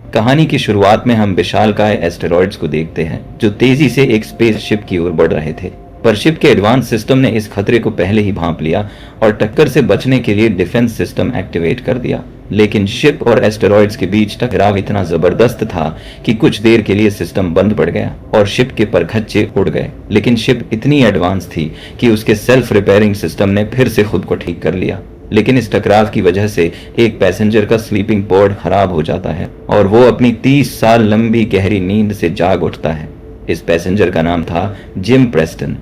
कहानी की शुरुआत में हम विशालकाय एस्टेरॉयड्स को देखते हैं जो तेजी से एक स्पेसशिप की ओर बढ़ रहे थे। पर शिप के एडवांस सिस्टम ने इस खतरे को पहले ही भांप लिया और टक्कर से बचने के लिए डिफेंस सिस्टम एक्टिवेट कर दिया। लेकिन शिप और एस्टेरॉयड्स के बीच टकराव इतना जबरदस्त था कि कुछ देर के लिए सिस्टम बंद पड़ गया और शिप के परखच्चे उड़ गए। लेकिन शिप इतनी एडवांस थी कि उसके सेल्फ रिपेयरिंग सिस्टम ने फिर से खुद को ठीक कर लिया। लेकिन इस टकराव की वजह से एक पैसेंजर का स्लीपिंग पॉड खराब हो जाता है और वो अपनी 30 साल लंबी गहरी नींद से जाग उठता है। इस पैसेंजर का नाम था जिम प्रेस्टन।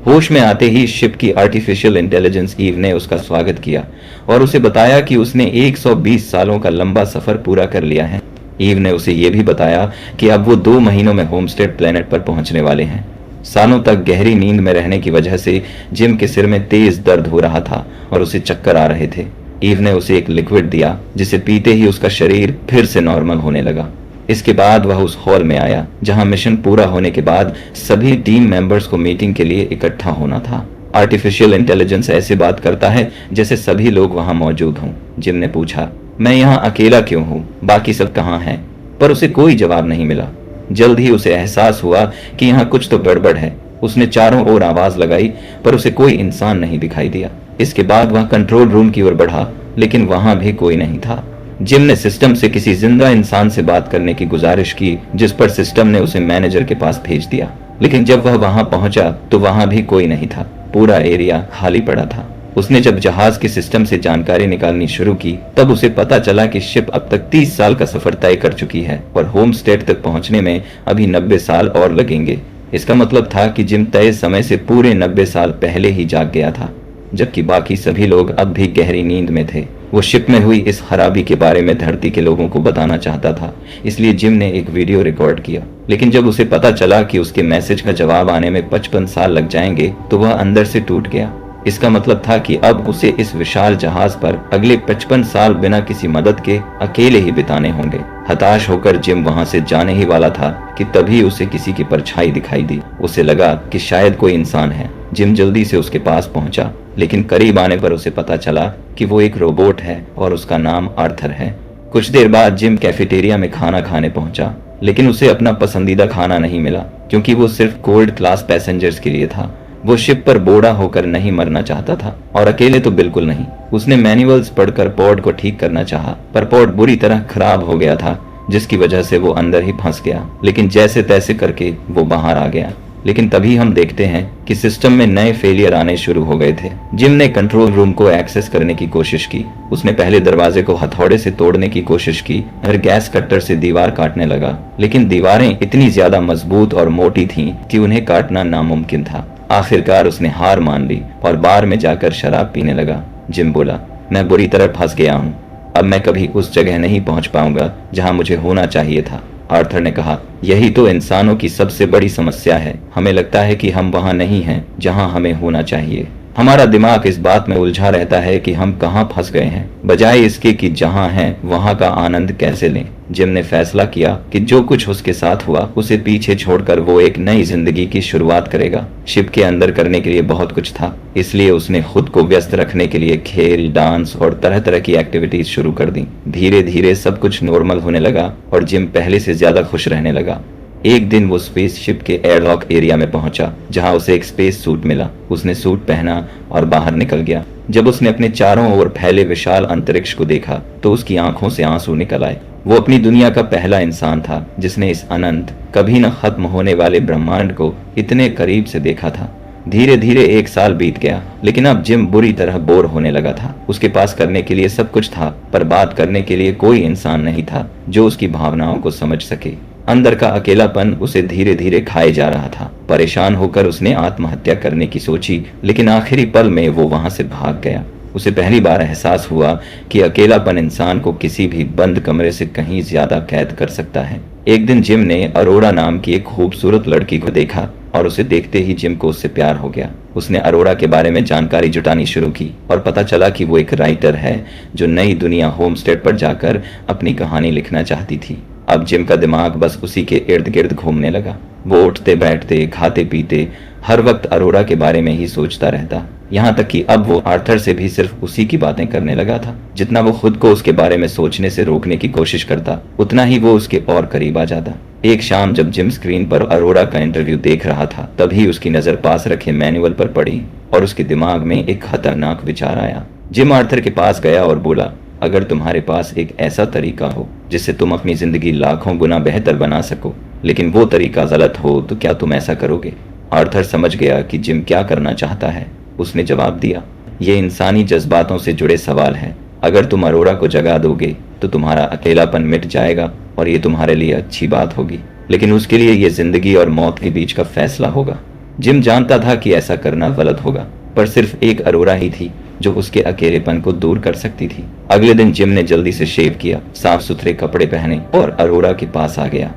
होश में आते ही शिप की आर्टिफिशियल इंटेलिजेंस ईव ने उसका स्वागत किया और उसे बताया कि उसने 120 सालों का लंबा सफर पूरा कर लिया है। ईव ने उसे यह भी बताया कि अब वो 2 महीनों में होमस्टेड प्लेनेट पर पहुंचने वाले हैं। सालों तक गहरी नींद में रहने की वजह से जिम के सिर में तेज दर्द हो रहा था और उसे चक्कर आ रहे थे। ईव ने उसे एक लिक्विड दिया जिसे पीते ही उसका शरीर फिर से नॉर्मल होने लगा। इसके बाद वह उस हॉल में आया जहां मिशन पूरा होने के बाद सभी टीम मेंबर्स को मीटिंग के लिए इकट्ठा होना था। आर्टिफिशियल इंटेलिजेंस ऐसे बात करता है जैसे सभी लोग वहां मौजूद हों। जिम ने पूछा, मैं यहाँ अकेला क्यों हूँ, बाकी सब कहाँ हैं? पर उसे कोई जवाब नहीं मिला। जल्द ही उसे एहसास हुआ कि यहाँ कुछ तो गड़बड़ है। उसने चारों ओर आवाज लगाई पर उसे कोई इंसान नहीं दिखाई दिया। इसके बाद वह कंट्रोल रूम की ओर बढ़ा लेकिन वहां भी कोई नहीं था। जिम ने सिस्टम से किसी जिंदा इंसान से बात करने की गुजारिश की जिस पर सिस्टम ने उसे मैनेजर के पास भेज दिया। लेकिन जब वह वहां पहुंचा तो वहां भी कोई नहीं था। पूरा एरिया खाली पड़ा था। उसने जब जहाज के सिस्टम से जानकारी निकालनी शुरू की तब उसे पता चला कि शिप अब तक 30 साल का सफर तय कर चुकी है और होमस्टेड तक पहुंचने में अभी 90 साल और लगेंगे। इसका मतलब था कि जिम तय समय से पूरे 90 साल पहले ही जाग गया था, जबकि बाकी सभी लोग अब भी गहरी नींद में थे। वो शिप में हुई इस खराबी के बारे में धरती के लोगों को बताना चाहता था, इसलिए जिम ने एक वीडियो रिकॉर्ड किया। लेकिन जब उसे पता चला कि उसके मैसेज का जवाब आने में 55 साल लग जाएंगे तो वह अंदर से टूट गया। इसका मतलब था कि अब उसे इस विशाल जहाज पर अगले 55 साल बिना किसी मदद के अकेले ही बिताने होंगे। हताश होकर जिम वहां से जाने ही वाला था कि तभी उसे किसी की परछाई दिखाई दी। उसे लगा कि शायद कोई इंसान है। जिम जल्दी से उसके पास पहुंचा, लेकिन करीब आने पर उसे पता चला कि वो एक रोबोट है और उसका नाम आर्थर है। कुछ देर बाद जिम कैफेटेरिया में खाना खाने पहुंचा, लेकिन उसे अपना पसंदीदा खाना नहीं मिला क्योंकि वो सिर्फ गोल्ड क्लास पैसेंजर्स के लिए था। वो शिप पर बोड़ा होकर नहीं मरना चाहता था और अकेले तो बिल्कुल नहीं। उसने मैनुअल्स पढ़कर पॉड को ठीक करना चाहा, पर पॉड बुरी तरह खराब हो गया था जिसकी वजह से वो अंदर ही फंस गया। लेकिन जैसे तैसे करके वो बाहर आ गया। लेकिन तभी हम देखते हैं कि सिस्टम में नए फेलियर आने शुरू हो गए थे। जिम ने कंट्रोल रूम को एक्सेस करने की कोशिश की। उसने पहले दरवाजे को हथौड़े से तोड़ने की कोशिश की, फिर गैस कट्टर से दीवार काटने लगा। लेकिन दीवारें इतनी ज्यादा मजबूत और मोटी थीं कि उन्हें काटना नामुमकिन था। आखिरकार उसने हार मान ली और बार में जाकर शराब पीने लगा। जिम बोला, मैं बुरी तरह फंस गया हूँ। अब मैं कभी उस जगह नहीं पहुंच पाऊंगा जहां मुझे होना चाहिए था। आर्थर ने कहा, यही तो इंसानों की सबसे बड़ी समस्या है। हमें लगता है कि हम वहां नहीं हैं जहां हमें होना चाहिए। हमारा दिमाग इस बात में उलझा रहता है कि हम कहां फंस गए हैं, बजाय इसके कि जहां हैं वहां का आनंद कैसे लें। जिम ने फैसला किया कि जो कुछ उसके साथ हुआ उसे पीछे छोड़कर वो एक नई जिंदगी की शुरुआत करेगा। शिप के अंदर करने के लिए बहुत कुछ था, इसलिए उसने खुद को व्यस्त रखने के लिए खेल, डांस और तरह तरह की एक्टिविटीज शुरू कर दी। धीरे धीरे सब कुछ नॉर्मल होने लगा और जिम पहले से ज्यादा खुश रहने लगा। एक दिन वो स्पेसशिप के एयरलॉक एरिया में पहुंचा जहां उसे एक स्पेस सूट मिला। उसने सूट पहना और बाहर निकल गया। जब उसने अपने चारों ओर फैले विशाल अंतरिक्ष को देखा तो उसकी आंखों से आंसू निकल आए। वो अपनी दुनिया का पहला इंसान था जिसने इस अनंत, कभी न खत्म होने वाले ब्रह्मांड को इतने करीब से देखा था। धीरे धीरे 1 साल बीत गया, लेकिन अब जिम बुरी तरह बोर होने लगा था। उसके पास करने के लिए सब कुछ था, पर बात करने के लिए कोई इंसान नहीं था जो उसकी भावनाओं को समझ सके। अंदर का अकेलापन उसे धीरे धीरे खाए जा रहा था। परेशान होकर उसने आत्महत्या करने की सोची, लेकिन आखिरी पल में वो वहां से भाग गया। उसे पहली बार एहसास हुआ कि अकेलापन इंसान को किसी भी बंद कमरे से कहीं ज्यादा कैद कर सकता है। एक दिन जिम ने अरोड़ा नाम की एक खूबसूरत लड़की को देखा और उसे देखते ही जिम को उससे प्यार हो गया। उसने अरोड़ा के बारे में जानकारी जुटानी शुरू की और पता चला कि वो एक राइटर है जो नई दुनिया होमस्टेड पर जाकर अपनी कहानी लिखना चाहती थी। अब जिम का दिमाग बस उसी के इर्द गिर्द घूमने लगा। वो उठते बैठते, खाते पीते हर वक्त अरोड़ा के बारे में ही सोचता रहता। यहाँ तक कि अब वो आर्थर से भी सिर्फ उसी की बातें करने लगा था। जितना वो खुद को उसके बारे में सोचने से रोकने की कोशिश करता, उतना ही वो उसके और करीब आ जाता। एक शाम जब जिम स्क्रीन पर अरोरा का इंटरव्यू देख रहा था, तभी उसकी नजर पास रखे मैनुअल पर पड़ी और उसके दिमाग में एक खतरनाक विचार आया। जिम आर्थर के पास गया और बोला, अगर तुम्हारे पास एक ऐसा तरीका हो जिससे तुम अपनी जिंदगी लाखों गुना बेहतर बना सको, लेकिन वो तरीका गलत हो, तो क्या तुम ऐसा करोगे? आर्थर समझ गया कि जिम क्या करना चाहता है। उसने जवाब दिया, ये इंसानी जज्बातों से जुड़े सवाल है। अगर तुम अरोरा को जगा दोगे तो तुम्हारा अकेलापन मिट जाएगा और ये तुम्हारे लिए अच्छी बात होगी, लेकिन उसके लिए ये जिंदगी और मौत के बीच का फैसला होगा। जिम जानता था कि ऐसा करना गलत होगा, पर सिर्फ एक अरोरा ही थी जो उसके अकेलेपन को दूर कर सकती थी। अगले दिन जिम ने जल्दी से शेव किया, साफ सुथरे कपड़े पहने और अरोरा के पास आ गया।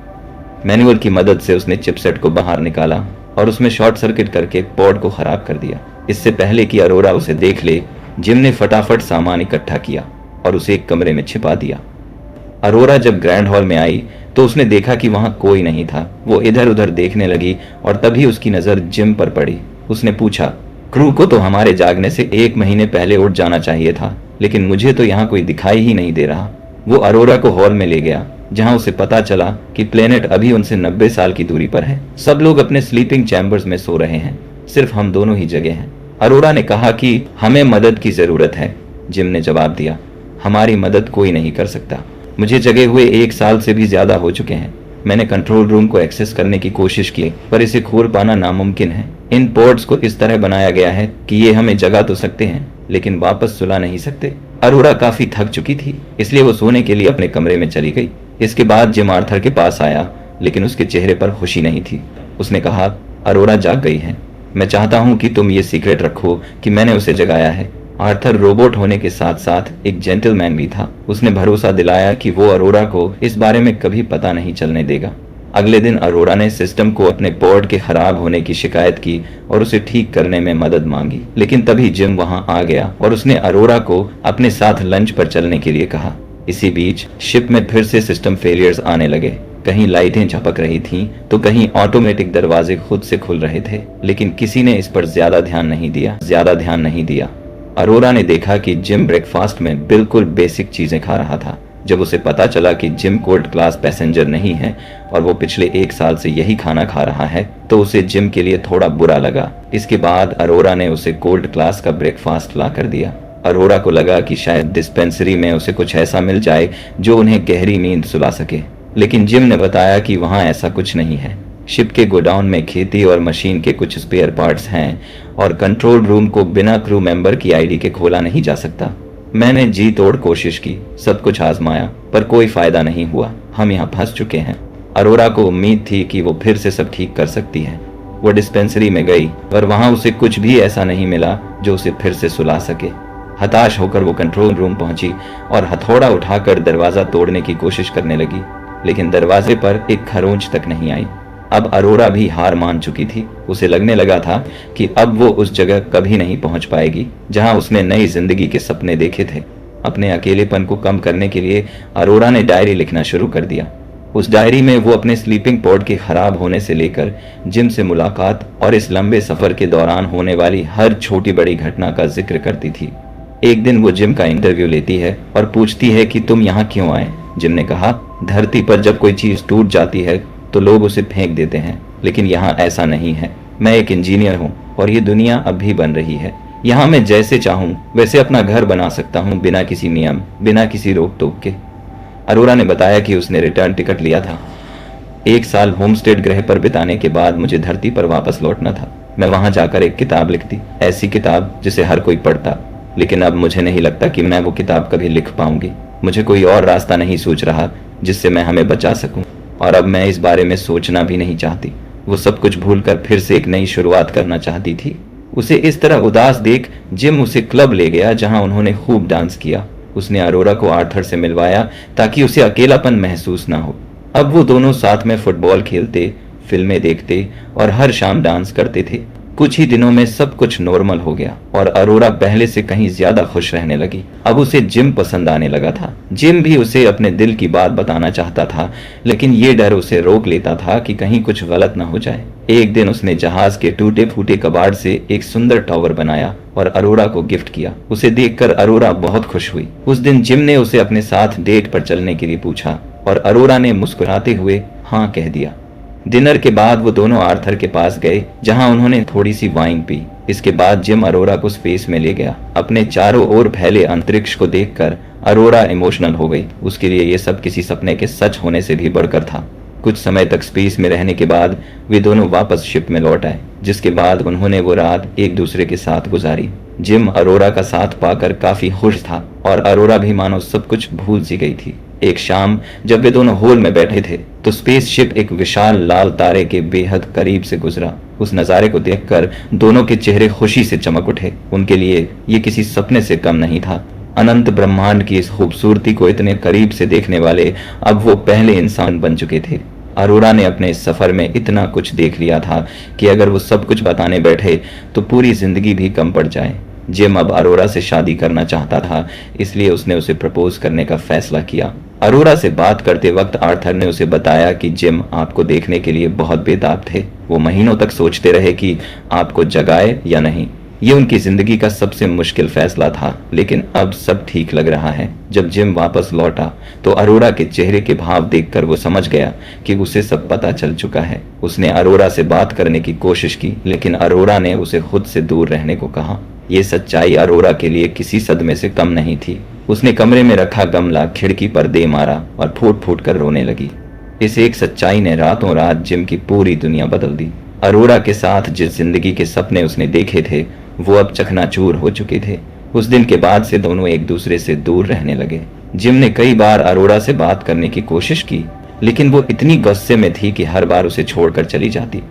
मैनुअल की मदद से उसने चिपसेट को बाहर निकाला और उसमें शॉर्ट सर्किट करके पॉड को खराब कर दिया। इससे पहले कि अरोरा उसे देख ले, जिम ने फटाफट सामान इकट्ठा किया और उसे एक कमरे में छिपा दिया। अरोरा जब ग्रैंड हॉल में आई तो उसने देखा कि वहां कोई नहीं था। वो इधर उधर देखने लगी और तभी उसकी नजर जिम पर पड़ी। उसने पूछा, क्रू को तो हमारे जागने से 1 महीने पहले उठ जाना चाहिए था, लेकिन मुझे तो यहाँ कोई दिखाई ही नहीं दे रहा। वो अरोरा को हॉल में ले गया, जहां उसे पता चला कि प्लेनेट अभी उनसे 90 साल की दूरी पर है। सब लोग अपने स्लीपिंग चैम्बर्स में सो रहे हैं, सिर्फ हम दोनों ही जगे हैं। अरोरा ने कहा कि हमें मदद की जरूरत है। जिम ने जवाब दिया, हमारी मदद कोई नहीं कर सकता। मुझे जगे हुए 1 साल से भी ज्यादा हो चुके हैं। मैंने कंट्रोल रूम को एक्सेस करने की कोशिश की, पर इसे खोल पाना नामुमकिन है। इन पोर्ट्स को इस तरह बनाया गया है कि ये हमें जगा तो सकते हैं, लेकिन वापस सुला नहीं सकते। अरोरा काफी थक चुकी थी, इसलिए वो सोने के लिए अपने कमरे में चली गई। इसके बाद जिम आर्थर के पास आया, लेकिन उसके चेहरे पर खुशी नहीं थी। उसने कहा, अरोरा जाग गई है। मैं चाहता हूं कि तुम ये सीक्रेट रखो कि मैंने उसे जगाया है। आर्थर रोबोट होने के साथ साथ एक जेंटलमैन भी था। उसने भरोसा दिलाया कि वो अरोरा को इस बारे में कभी पता नहीं चलने देगा। अगले दिन अरोरा ने सिस्टम को अपने पोर्ट के खराब होने की शिकायत की और उसे ठीक करने में मदद मांगी, लेकिन तभी जिम वहां आ गया और उसने अरोरा को अपने साथ लंच पर चलने के लिए कहा। इसी बीच शिप में फिर से सिस्टम फेलियर्स आने लगे। कहीं लाइटें झपक रही थीं, तो कहीं ऑटोमेटिक दरवाजे खुद से खुल रहे थे, लेकिन किसी ने इस पर ज्यादा ध्यान नहीं दिया। अरोरा ने देखा कि जिम ब्रेकफास्ट में बिल्कुल बेसिक चीजें खा रहा था। जब उसे पता चला कि जिम कोल्ड क्लास पैसेंजर नहीं है और वो पिछले 1 साल से यही खाना खा रहा है, तो उसे जिम के लिए थोड़ा बुरा लगा। इसके बाद अरोरा ने उसे कोल्ड क्लास का ब्रेकफास्ट ला कर दिया। अरोरा को लगा कि शायद डिस्पेंसरी में उसे कुछ ऐसा मिल जाए जो उन्हें गहरी नींद सुला सके, लेकिन जिम ने बताया कि वहां ऐसा कुछ नहीं है। शिप के गोडाउन में खेती और मशीन के कुछ स्पेयर पार्ट्स हैं और कंट्रोल रूम को बिना क्रू मेंबर की आईडी के खोला नहीं जा सकता। मैंने जी तोड़ कोशिश की, सब कुछ आजमाया, पर कोई फायदा नहीं हुआ। हम यहाँ फंस चुके हैं। अरोरा को उम्मीद थी कि वो फिर से सब ठीक कर सकती है। वो डिस्पेंसरी में गई, पर वहां उसे कुछ भी ऐसा नहीं मिला जो उसे फिर से सुला सके। हताश होकर वो कंट्रोल रूम पहुंची और हथौड़ा उठाकर दरवाजा तोड़ने की कोशिश करने लगी, लेकिन दरवाजे पर एक खरोंच तक नहीं आई। अब अरोरा भी हार मान चुकी थी। उसे लगने लगा था कि अब वो उस जगह कभी नहीं पहुंच पाएगी जहां उसने नई जिंदगी के सपने देखे थे। अपने अकेलेपन को कम करने के लिए अरोरा ने डायरी लिखना शुरू कर दिया। उस डायरी में वो अपने स्लीपिंग पॉड के खराब होने से लेकर जिम से मुलाकात और इस लंबे सफर के दौरान होने वाली हर छोटी बड़ी घटना का जिक्र करती थी। एक दिन वो जिम का इंटरव्यू लेती है और पूछती है कि तुम यहाँ क्यों आए। जिम ने कहा, धरती पर जब कोई चीज टूट जाती है तो लोग उसे फेंक देते हैं, लेकिन यहाँ ऐसा नहीं है। मैं एक इंजीनियर हूँ और ये दुनिया अब भी बन रही है। यहाँ मैं जैसे चाहूँ वैसे अपना घर बना सकता हूँ, बिना किसी नियम, बिना किसी रोक टोक के। अरोरा ने बताया कि उसने रिटर्न टिकट लिया था। 1 साल होमस्टेड ग्रह पर बिताने के बाद मुझे धरती पर वापस लौटना था। मैं वहां जाकर एक किताब लिखती, ऐसी किताब जिसे हर कोई पढ़ता, लेकिन अब मुझे नहीं लगता कि मैं वो किताब कभी लिख पाऊंगी। मुझे कोई और रास्ता नहीं सूझ रहा जिससे मैं हमें बचा सकूं, और अब मैं इस बारे में सोचना भी नहीं चाहती। वो सब कुछ भूलकर फिर से एक नई शुरुआत करना चाहती थी। उसे इस तरह उदास देख जिम उसे क्लब ले गया जहां उन्होंने खूब डांस किया। उसने अरोरा को आर्थर से मिलवाया ताकि उसे अकेलापन महसूस ना हो। अब वो दोनों साथ में फुटबॉल खेलते, फिल्में देखते और हर शाम डांस करते थे। कुछ ही दिनों में सब कुछ नॉर्मल हो गया और अरोरा पहले से कहीं ज्यादा खुश रहने लगी। अब उसे जिम पसंद आने लगा था। जिम भी उसे अपने दिल की बात बताना चाहता था, लेकिन ये डर उसे रोक लेता था कि कहीं कुछ गलत न हो जाए। एक दिन उसने जहाज के टूटे फूटे कबाड़ से एक सुंदर टावर बनाया और अरोरा को गिफ्ट किया। उसे देखकर अरोरा बहुत खुश हुई। उस दिन जिम ने उसे अपने साथ डेट पर चलने के लिए पूछा और अरोरा ने मुस्कुराते हुए हाँ कह दिया। डिनर के बाद वो दोनों आर्थर के पास गए, जहां उन्होंने थोड़ी सी वाइन पी। इसके बाद जिम अरोरा को स्पेस में ले गया। अपने चारों ओर फैले अंतरिक्ष को देखकर अरोरा इमोशनल हो गई। उसके लिए ये सब किसी सपने के सच होने से भी बढ़कर था। कुछ समय तक स्पेस में रहने के बाद वे दोनों वापस शिप में लौट आए, जिसके बाद उन्होंने वो रात एक दूसरे के साथ गुजारी। जिम अरोरा का साथ पाकर काफी खुश था और अरोरा भी मानो सब कुछ भूल सी गई थी। एक शाम जब वे दोनों हॉल में बैठे थे तो स्पेसशिप एक विशाल लाल तारे के बेहद करीब से गुजरा। उस नजारे को देखकर दोनों के चेहरे खुशी से चमक उठे। उनके लिए ये किसी सपने से कम नहीं था। अनंत ब्रह्मांड की इस खूबसूरती को इतने करीब से देखने वाले अब वो पहले इंसान बन चुके थे। अरोरा ने अपने इस सफर में इतना कुछ देख लिया था कि अगर वो सब कुछ बताने बैठे तो पूरी जिंदगी भी कम पड़ जाए। जिम अब अरोरा से शादी करना चाहता था, इसलिए उसने उसे प्रपोज करने का फैसला किया। अरोरा से बात करते वक्त आर्थर ने उसे बताया कि जिम आपको देखने के लिए बहुत बेताब थे। वो महीनों तक सोचते रहे कि आपको जगाए या नहीं। ये उनकी जिंदगी का सबसे मुश्किल फैसला था, लेकिन अब सब ठीक लग रहा है। जब जिम वापस लौटा तो अरोरा के चेहरे के भाव देखकर वो समझ गया कि उसे सब पता चल चुका है। उसने अरोरा से बात करने की कोशिश की, लेकिन अरोरा ने उसे खुद से दूर रहने को कहा। ये सच्चाई अरोरा के लिए किसी सदमे से कम नहीं थी। उसने कमरे में रखा गमला खिड़की पर दे मारा और फूट फूट कर रोने लगी। इस एक सच्चाई ने रातों रात जिम की पूरी दुनिया बदल दी। अरोरा के साथ जिस जिंदगी के सपने उसने देखे थे वो अब चकनाचूर हो चुके थे। उस दिन के बाद से दोनों एक दूसरे से दूर रहने लगे। जिम ने कई बार अरोरा से बात करने की कोशिश की, लेकिन वो इतनी गुस्से में थी कि हर बार उसे छोड़कर चली जाती।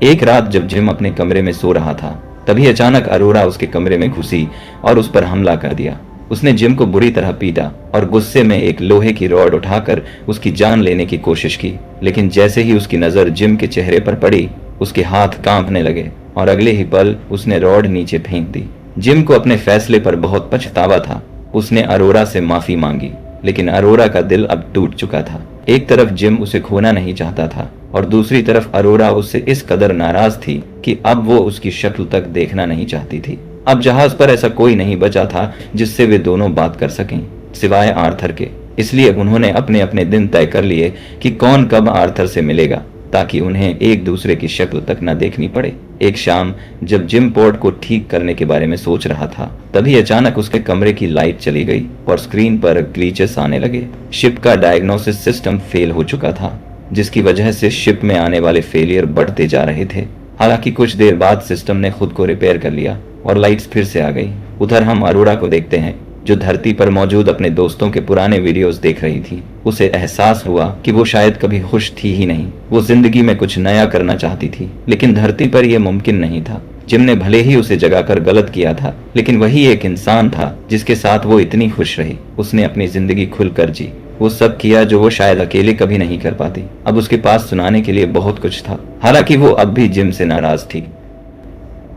एक रात जब जिम अपने कमरे में सो रहा था, तभी अचानक अरोरा उसके कमरे में घुसी और उस पर हमला कर दिया। उसने जिम को बुरी तरह पीटा और गुस्से में एक लोहे की रॉड उठाकर उसकी जान लेने की कोशिश की, लेकिन जैसे ही उसकी नजर जिम के चेहरे पर पड़ी, उसके हाथ कांपने लगे और अगले ही पल उसने रॉड नीचे फेंक दी। जिम को अपने फैसले पर बहुत पछतावा था। उसने अरोरा से माफी मांगी, लेकिन अरोरा का दिल अब टूट चुका था। एक तरफ जिम उसे खोना नहीं चाहता था और दूसरी तरफ अरोरा उससे इस कदर नाराज थी कि अब वो उसकी शक्ल तक देखना नहीं चाहती थी। अब जहाज पर ऐसा कोई नहीं बचा था जिससे वे दोनों बात कर सकें, सिवाय आर्थर के। इसलिए उन्होंने अपने अपने दिन तय कर लिए कि कौन कब आर्थर से मिलेगा, ताकि उन्हें एक दूसरे की शक्ल तक न देखनी पड़े। एक शाम जब जिम पोर्ट को ठीक करने के बारे में सोच रहा था, तभी अचानक उसके कमरे की लाइट चली गई और स्क्रीन पर ग्लिचेस आने लगे। शिप का डायग्नोसिस सिस्टम फेल हो चुका था, जिसकी वजह से शिप में आने वाले फेलियर बढ़ते जा रहे थे। हालांकि कुछ देर बाद सिस्टम ने खुद को रिपेयर कर लिया और लाइट्स फिर से आ गई। उधर हम अरोरा को देखते हैं, जो धरती पर मौजूद अपने दोस्तों के पुराने वीडियोस देख रही थी। उसे एहसास हुआ कि वो शायद कभी खुश थी ही नहीं। वो जिंदगी में कुछ नया करना चाहती थी, लेकिन धरती पर यह मुमकिन नहीं था। जिम ने भले ही उसे जगाकर गलत किया था, लेकिन वही एक इंसान था जिसके साथ वो इतनी खुश रही। उसने अपनी जिंदगी खुलकर जी, वो सब किया जो वो शायद अकेले कभी नहीं कर पाती। अब उसके पास सुनाने के लिए बहुत कुछ था। हालांकि वो अब भी जिम से नाराज थी।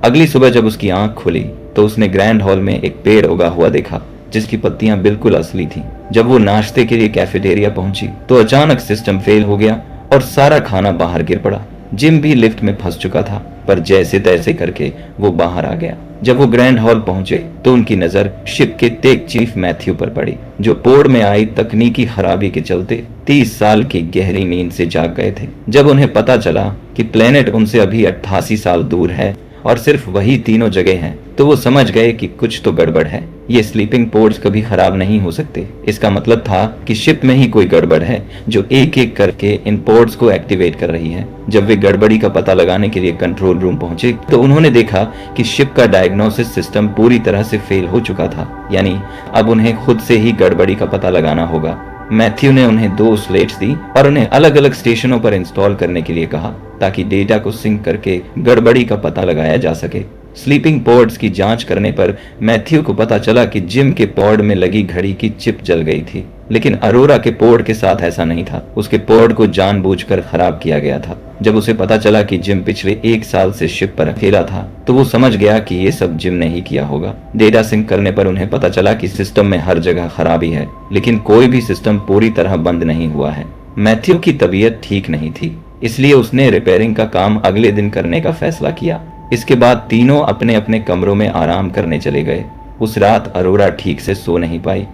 अगली सुबह जब उसकी आंख खुली तो उसने ग्रैंड हॉल में एक पेड़ उगा हुआ देखा, जिसकी पत्तियां बिल्कुल असली थीं। जब वो नाश्ते के लिए कैफेटेरिया पहुंची तो अचानक सिस्टम फेल हो गया और सारा खाना बाहर गिर पड़ा। जिम भी लिफ्ट में फंस चुका था, पर जैसे तैसे करके वो बाहर आ गया। जब वो ग्रैंड हॉल पहुंचे तो उनकी नजर शिप के टेक चीफ मैथ्यू पर पड़ी, जो पोर्ट में आई तकनीकी खराबी के चलते 30 साल की गहरी नींद से जाग गए थे। जब उन्हें पता चला कि प्लेनेट उनसे अभी 88 साल दूर है और सिर्फ वही तीनों जगह हैं, तो वो समझ गए कि कुछ तो गड़बड़ है। ये स्लीपिंग पोड्स कभी खराब नहीं हो सकते। इसका मतलब था कि शिप में ही कोई गड़बड़ है, जो एक एक करके इन पोड्स को एक्टिवेट कर रही है। जब वे गड़बड़ी का पता लगाने के लिए कंट्रोल रूम पहुंचे तो उन्होंने देखा कि शिप का डायग्नोसिस सिस्टम पूरी तरह से फेल हो चुका था। यानी अब उन्हें खुद से ही गड़बड़ी का पता लगाना होगा। मैथ्यू ने उन्हें 2 स्लेट्स दी और उन्हें अलग अलग स्टेशनों पर इंस्टॉल करने के लिए कहा, ताकि डेटा को सिंक करके गड़बड़ी का पता लगाया जा सके। स्लीपिंग पॉड्स की जांच करने पर मैथ्यू को पता चला कि जिम के पॉड में लगी घड़ी की चिप जल गई थी, लेकिन अरोरा के पॉड के साथ ऐसा नहीं था। उसके पॉड को जानबूझकर खराब किया गया था। जब उसे पता चला कि जिम पिछले 1 साल से शिप पर अकेला था, तो वो समझ गया कि ये सब जिम ने ही किया होगा। डेटा सिंक करने पर उन्हें पता चला कि सिस्टम में हर जगह खराबी है, लेकिन कोई भी सिस्टम पूरी तरह बंद नहीं हुआ है। मैथ्यू की तबीयत ठीक नहीं थी, इसलिए उसने रिपेयरिंग का काम अगले दिन करने का फैसला किया। इसके बाद तीनों अपने अपने कमरों में आराम करने चले गए। उस रात अरोरा ठीक से सो नहीं पाई।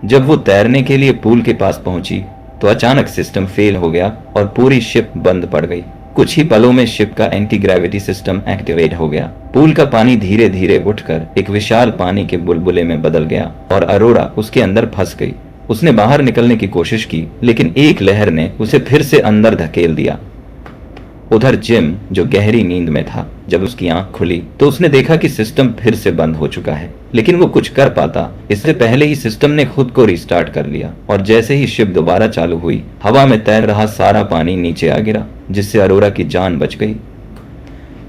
जब वो तैरने के लिए पूल के पास पहुंची तो अचानक सिस्टम फेल हो गया और पूरी शिप बंद पड़ गई। कुछ ही पलों में शिप का एंटी ग्रेविटी सिस्टम एक्टिवेट हो गया। पूल का पानी धीरे धीरे उठकर एक विशाल पानी के बुलबुले में बदल गया और अरोरा उसके अंदर फंस गई। उसने बाहर निकलने की कोशिश की, लेकिन एक लहर ने उसे फिर से अंदर धकेल दिया। उधर जिम, जो गहरी नींद में था, जब उसकी आंख खुली तो उसने देखा कि सिस्टम फिर से बंद हो चुका है, लेकिन वो कुछ कर पाता इससे पहले ही सिस्टम ने खुद को रिस्टार्ट कर लिया और जैसे ही शिप दोबारा चालू हुई, हवा में तैर रहा सारा पानी नीचे आ गिरा, जिससे अरोरा की जान बच गई।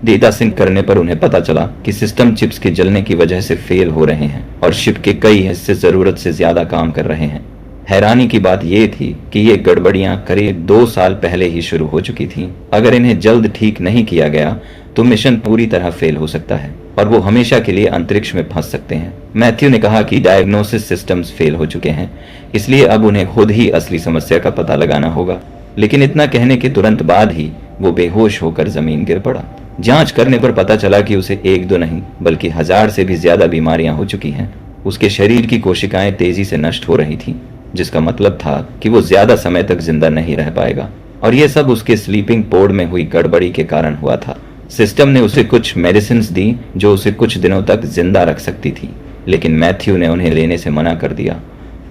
डेटा सिंक करने पर उन्हें पता चला कि सिस्टम चिप्स के जलने की वजह से फेल हो रहे हैं और शिप के कई हिस्से जरूरत से ज्यादा काम कर रहे हैं। हैरानी की बात यह थी कि ये गड़बड़ियां करीब 2 साल पहले ही शुरू हो चुकी थीं। अगर इन्हें जल्द ठीक नहीं किया गया तो मिशन पूरी तरह फेल हो सकता है और वो हमेशा के लिए अंतरिक्ष में फंस सकते हैं। मैथ्यू ने कहा कि डायग्नोसिस सिस्टम्स फेल हो चुके हैं, इसलिए अब उन्हें खुद ही असली समस्या का पता लगाना होगा। लेकिन इतना कहने के तुरंत बाद ही वो बेहोश होकर जमीन गिर पड़ा। जांच करने पर पता चला कि उसे 1-2 नहीं बल्कि 1000 से भी ज्यादा बीमारियां हो चुकी हैं। उसके शरीर की कोशिकाएं तेजी से नष्ट हो रही थीं, जिसका मतलब था कि वो ज्यादा समय तक जिंदा नहीं रह पाएगा और ये सब उसके स्लीपिंग पॉड में हुई गड़बड़ी के कारण हुआ था। सिस्टम ने उसे कुछ मेडिसिन्स दी जो उसे कुछ दिनों तक जिंदा रख सकती थी, लेकिन मैथ्यू ने उन्हें लेने से मना कर दिया।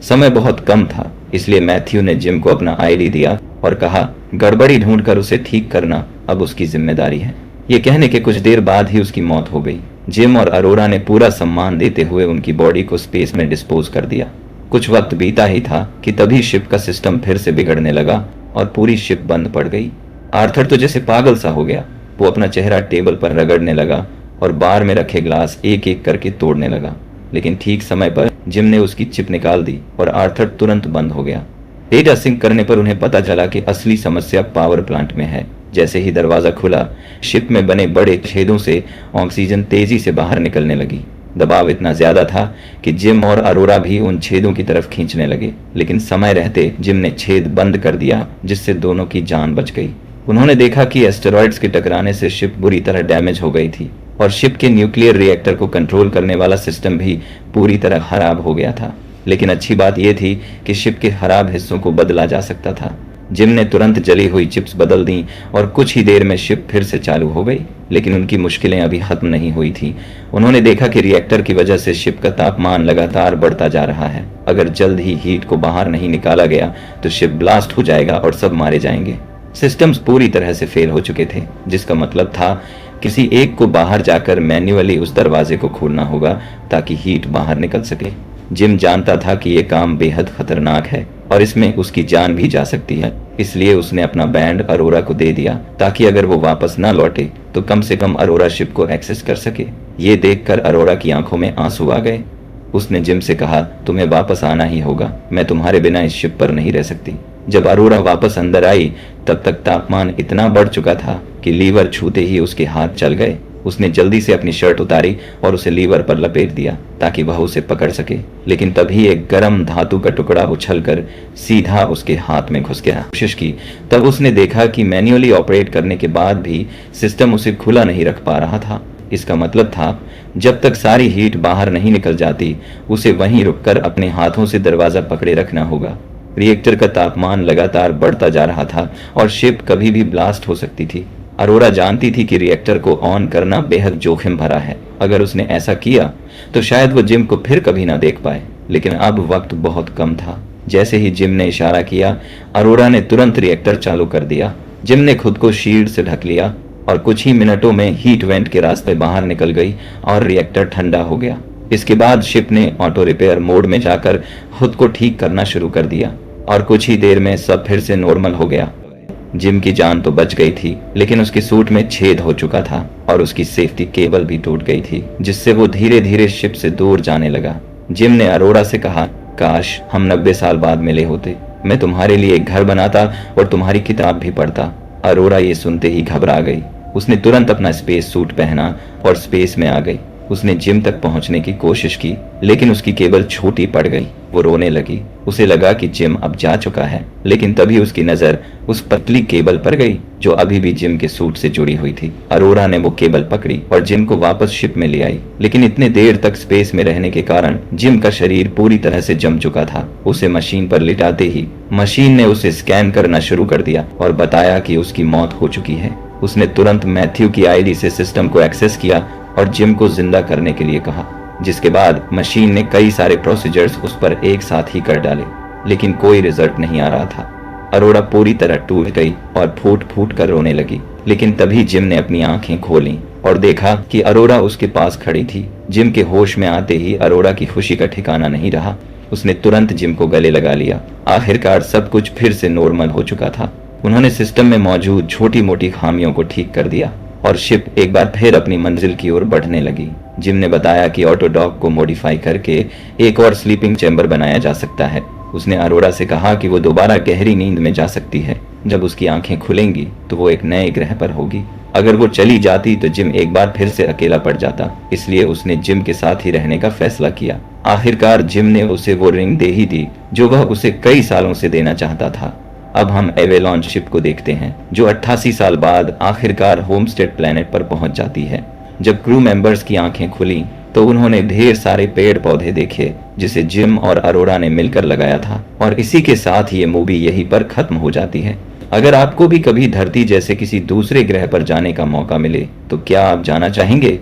समय बहुत कम था, इसलिए मैथ्यू ने जिम को अपना आईडी दिया और कहा गड़बड़ी ढूंढकर उसे ठीक करना अब उसकी जिम्मेदारी है। ये कहने के कुछ देर बाद ही उसकी मौत हो गई। जिम और अरोरा ने पूरा सम्मान देते हुए उनकी बॉडी को स्पेस में डिस्पोज कर दिया। कुछ वक्त बीता ही था कि तभी शिप का सिस्टम फिर से बिगड़ने लगा और पूरी शिप बंद पड़ गई। आर्थर तो जैसे पागल सा हो गया। वो अपना चेहरा टेबल पर रगड़ने लगा और बार में रखे ग्लास एक एक करके तोड़ने लगा, लेकिन ठीक समय पर जिम ने उसकी चिप निकाल दी और आर्थर तुरंत बंद हो गया। डेटा सिंक करने पर उन्हें पता चला कि असली समस्या पावर प्लांट में है। जैसे ही दरवाजा खुला, शिप में बने बड़े छेदों से ऑक्सीजन तेजी से बाहर निकलने लगी। दबाव इतना ज्यादा था कि जिम और अरोरा भी उन छेदों की तरफ खींचने लगे, लेकिन समय रहते जिम ने छेद बंद कर दिया, जिससे दोनों की जान बच गई। उन्होंने देखा कि एस्टेरॉइड्स के टकराने से शिप बुरी तरह डैमेज हो गई थी और शिप के न्यूक्लियर रिएक्टर को कंट्रोल करने वाला सिस्टम भी पूरी तरह खराब हो गया था। लेकिन अच्छी बात यह थी कि शिप के खराब हिस्सों को बदला जा सकता था। जिम ने तुरंत जली हुई चिप्स बदल दी और कुछ ही देर में शिप फिर से चालू हो गई, लेकिन उनकी मुश्किलें अभी खत्म नहीं हुई थी। उन्होंने देखा कि रिएक्टर की वजह से शिप का तापमान लगातार बढ़ता जा रहा है। अगर जल्द ही हीट को बाहर नहीं निकाला गया तो शिप ब्लास्ट हो जाएगा और सब मारे जाएंगे। सिस्टम्स पूरी तरह से फेल हो चुके थे, जिसका मतलब था किसी एक को बाहर जाकर मैन्युअली उस दरवाजे को खोलना होगा ताकि हीट बाहर निकल सके। जिम जानता था कि यह काम बेहद खतरनाक है और इसमें उसकी जान भी जा सकती है, इसलिए उसने अपना बैंड अरोरा को दे दिया ताकि अगर वो वापस ना लौटे तो कम से कम अरोरा शिप को एक्सेस कर सके। ये देखकर अरोरा की आंखों में आंसू आ गए। उसने जिम से कहा, तुम्हें वापस आना ही होगा, मैं तुम्हारे बिना इस शिप पर नहीं रह सकती। जब अरोरा वापस अंदर आई तब तक तापमान इतना बढ़ चुका था कि लीवर छूते ही उसके हाथ चल गए। उसने जल्दी से अपनी शर्ट उतारी और उसे लीवर पर लपेट दिया ताकि वह उसे पकड़ सके, लेकिन तभी एक गर्म धातु का टुकड़ा उछलकर सीधा उसके हाथ में घुस गया। कोशिश की तब उसने देखा कि मैन्युअली ऑपरेट करने के बाद भी सिस्टम उसे खुला नहीं रख पा रहा था। इसका मतलब था जब तक सारी हीट बाहर नहीं निकल जाती उसे वहीं रुककर अपने हाथों से दरवाजा पकड़े रखना होगा। रिएक्टर का तापमान लगातार बढ़ता जा रहा था और शिप कभी भी ब्लास्ट हो सकती थी। अरोरा जानती थी कि रिएक्टर को ऑन करना बेहद जोखिम भरा है। अगर उसने ऐसा किया तो शायद वो जिम को फिर कभी ना देख पाए, लेकिन अब वक्त बहुत कम था। जैसे ही जिम ने इशारा किया, अरोरा ने तुरंत रिएक्टर चालू कर दिया। जिम ने खुद को शील्ड से ढक लिया और कुछ ही मिनटों में हीट वेंट के रास्ते बाहर निकल गई और रिएक्टर ठंडा हो गया। इसके बाद शिप ने ऑटो रिपेयर मोड में जाकर खुद को ठीक करना शुरू कर दिया और कुछ ही देर में सब फिर से नॉर्मल हो गया। जिम की जान तो बच गई थी, लेकिन उसके सूट में छेद हो चुका था और उसकी सेफ्टी केबल भी टूट गई थी, जिससे वो धीरे धीरे शिप से दूर जाने लगा। जिम ने अरोरा से कहा, काश हम 90 साल बाद मिले होते, मैं तुम्हारे लिए एक घर बनाता और तुम्हारी किताब भी पढ़ता। अरोरा ये सुनते ही घबरा गई। उसने तुरंत अपना स्पेस सूट पहना और स्पेस में आ गई। उसने जिम तक पहुंचने की कोशिश की, लेकिन उसकी केबल छोटी पड़ गई। वो रोने लगी। उसे लगा कि जिम अब जा चुका है, लेकिन तभी उसकी नजर उस पतली केबल पर गई जो अभी भी जिम के सूट से जुड़ी हुई थी। अरोरा ने वो केबल पकड़ी और जिम को वापस शिप में ले आई, लेकिन इतने देर तक स्पेस में रहने के कारण जिम का शरीर पूरी तरह से जम चुका था। उसे मशीन पर लिटाते ही मशीन ने उसे स्कैन करना शुरू कर दिया और बताया कि उसकी मौत हो चुकी है। उसने तुरंत मैथ्यू की आईडी से सिस्टम को एक्सेस किया और जिम को जिंदा करने के लिए कहा, जिसके बाद मशीन ने कई सारे प्रोसीजर्स उस पर एक साथ ही कर डाले, लेकिन कोई रिजल्ट नहीं आ रहा था। अरोरा पूरी तरह टूट गई और फूट फूट कर रोने लगी, लेकिन तभी जिम ने अपनी आंखें खोली और देखा कि अरोरा उसके पास खड़ी थी। जिम के होश में आते ही अरोरा की खुशी का ठिकाना नहीं रहा। उसने तुरंत जिम को गले लगा लिया। आखिरकार सब कुछ फिर से नॉर्मल हो चुका था। उन्होंने सिस्टम में मौजूद छोटी मोटी खामियों को ठीक कर दिया और शिप एक बार फिर अपनी मंजिल की ओर बढ़ने लगी। जिम ने बताया कि ऑटो डॉग को मॉडिफाई करके एक और स्लीपिंग चैम्बर बनाया जा सकता है। उसने अरोरा से कहा कि वो दोबारा गहरी नींद में जा सकती है। जब उसकी आंखें खुलेंगी तो वो एक नए ग्रह पर होगी। अगर वो चली जाती तो जिम एक बार फिर से अकेला पड़ जाता, इसलिए उसने जिम के साथ ही रहने का फैसला किया। आखिरकार जिम ने उसे वो रिंग दे ही दी जो वह उसे कई सालों से देना चाहता था। अब हम एवेलॉन शिप को देखते हैं, जो 88 साल बाद आखिरकार होमस्टेड प्लेनेट पर पहुंच जाती है। जब क्रू मेंबर्स की आंखें खुली तो उन्होंने ढेर सारे पेड़ पौधे देखे जिसे जिम और अरोरा ने मिलकर लगाया था, और इसी के साथ ये मूवी यहीं पर खत्म हो जाती है। अगर आपको भी कभी धरती जैसे किसी दूसरे ग्रह पर जाने का मौका मिले तो क्या आप जाना चाहेंगे?